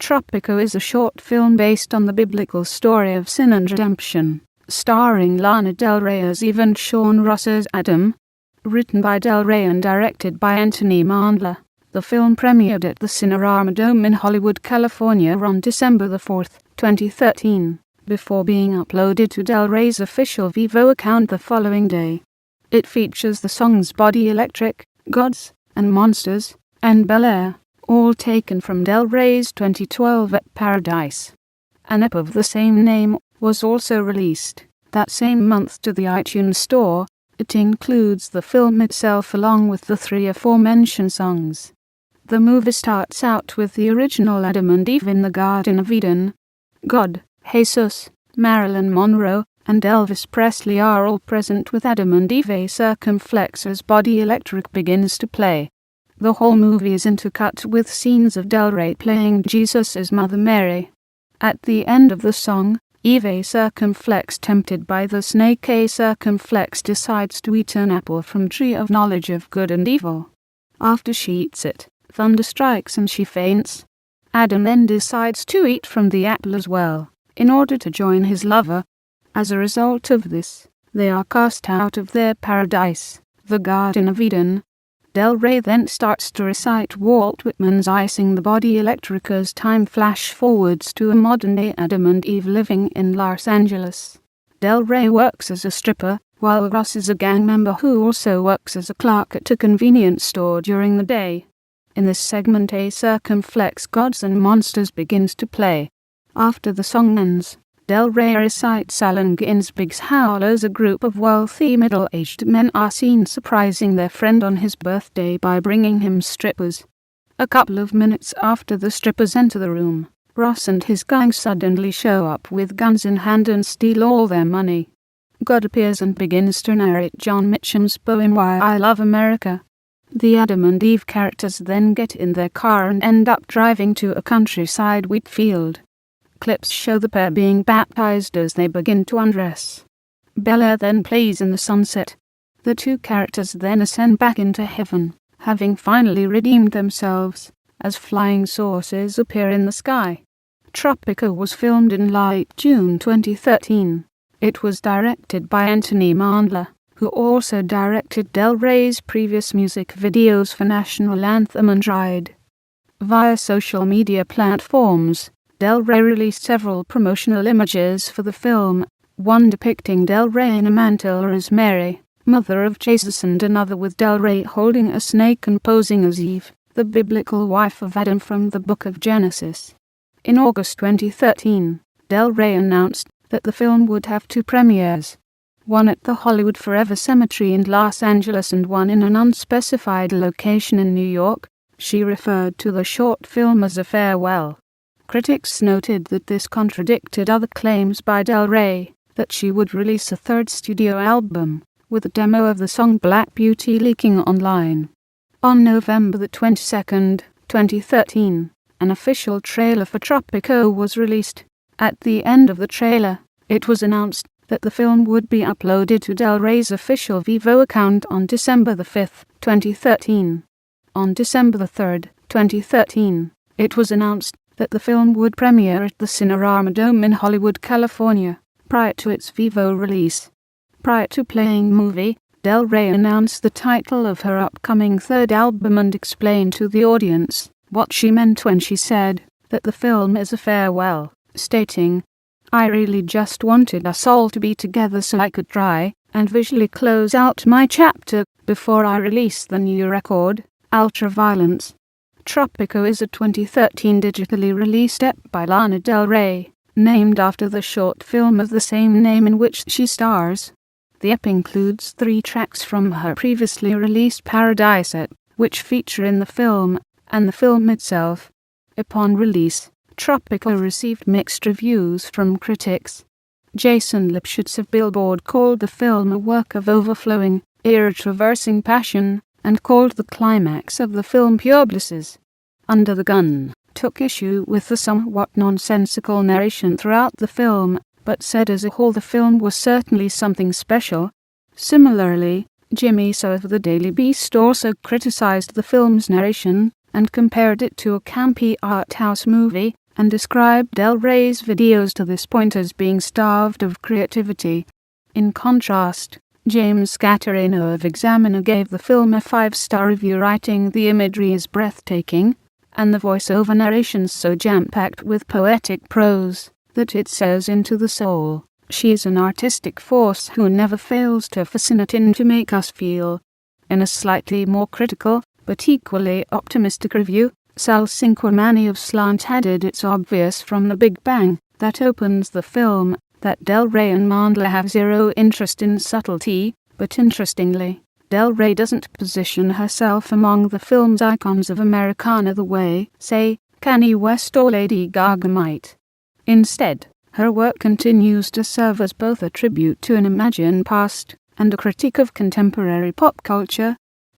Tropico is a short film based on the biblical story of sin and redemption, starring Lana Del Rey as Eve and Shaun Ross as Adam. Written by Del Rey and directed by Anthony Mandler, the film premiered at the Cinerama Dome in Hollywood, California on December 4, 2013, before being uploaded to Del Rey's official Vevo account the following day. It features the songs Body Electric, Gods, and Monsters, and Bel Air, all taken from Del Rey's 2012 At Paradise. An EP of the same name was also released that same month to the iTunes Store. It includes the film itself along with the 3 aforementioned songs. The movie starts out with the original Adam and Eve in the Garden of Eden. God, Jesus, Marilyn Monroe, and Elvis Presley are all present with Adam and Eve. A circumflex as Body Electric begins to play. The whole movie is intercut with scenes of Del Rey playing Jesus as Mother Mary. At the end of the song, Eve, a circumflex tempted by the snake, a circumflex decides to eat an apple from tree of knowledge of good and evil. After she eats it, thunder strikes and she faints. Adam then decides to eat from the apple as well, in order to join his lover. As a result of this, they are cast out of their paradise, the Garden of Eden. Del Rey then starts to recite Walt Whitman's I Sing the Body Electric as time flash forwards to a modern-day Adam and Eve living in Los Angeles. Del Rey works as a stripper, while Ross is a gang member who also works as a clerk at a convenience store during the day. In this segment, a circumflex Gods and Monsters begins to play. After the song ends, Del Rey recites Allen Ginsberg's Howl as a group of wealthy middle-aged men are seen surprising their friend on his birthday by bringing him strippers. A couple of minutes after the strippers enter the room, Ross and his gang suddenly show up with guns in hand and steal all their money. God appears and begins to narrate John Mitchum's poem Why I Love America. The Adam and Eve characters then get in their car and end up driving to a countryside wheat field. Clips show the pair being baptized as they begin to undress. Bel Air then plays in the sunset. The two characters then ascend back into heaven, having finally redeemed themselves, as flying saucers appear in the sky. Tropico was filmed in late June 2013. It was directed by Anthony Mandler, who also directed Del Rey's previous music videos for National Anthem and Ride. Via social media platforms, Del Rey released several promotional images for the film, one depicting Del Rey in a mantle as Mary, mother of Jesus, and another with Del Rey holding a snake and posing as Eve, the biblical wife of Adam from the Book of Genesis. In August 2013, Del Rey announced that the film would have 2 premieres, one at the Hollywood Forever Cemetery in Los Angeles and one in an unspecified location in New York. She referred to the short film as a farewell. Critics noted that this contradicted other claims by Del Rey, that she would release a 3rd studio album, with a demo of the song Black Beauty leaking online. On November 22, 2013, an official trailer for Tropico was released. At the end of the trailer, it was announced that the film would be uploaded to Del Rey's official Vevo account on December 5, 2013. On December 3, 2013, it was announced that the film would premiere at the Cinerama Dome in Hollywood, California, prior to its Vevo release. Prior to playing the movie, Del Rey announced the title of her upcoming 3rd album and explained to the audience what she meant when she said that the film is a farewell, stating, "I really just wanted us all to be together so I could try and visually close out my chapter before I release the new record, Ultraviolence." Tropico is a 2013 digitally released EP by Lana Del Rey, named after the short film of the same name in which she stars. The EP includes 3 tracks from her previously released Paradise EP, which feature in the film, and the film itself. Upon release, Tropico received mixed reviews from critics. Jason Lipschitz of Billboard called the film a work of overflowing, irreversing passion, and called the climax of the film pure bliss. Under the Gun took issue with the somewhat nonsensical narration throughout the film, but said as a whole the film was certainly something special. Similarly, Jimmy So of the Daily Beast also criticized the film's narration, and compared it to a campy art house movie, and described Del Rey's videos to this point as being starved of creativity. In contrast, James Scatterino of Examiner gave the film a 5-star review, writing, "The imagery is breathtaking, and the voice-over narrations so jam-packed with poetic prose that it says into the soul. She is an artistic force who never fails to fascinate and to make us feel." In a slightly more critical, but equally optimistic review, Sal Cinquemani of Slant added, "It's obvious from the Big Bang that opens the film that Del Rey and Mandler have zero interest in subtlety, but interestingly, Del Rey doesn't position herself among the film's icons of Americana the way, say, Kanye West or Lady Gaga might. Instead, her work continues to serve as both a tribute to an imagined past and a critique of contemporary pop culture,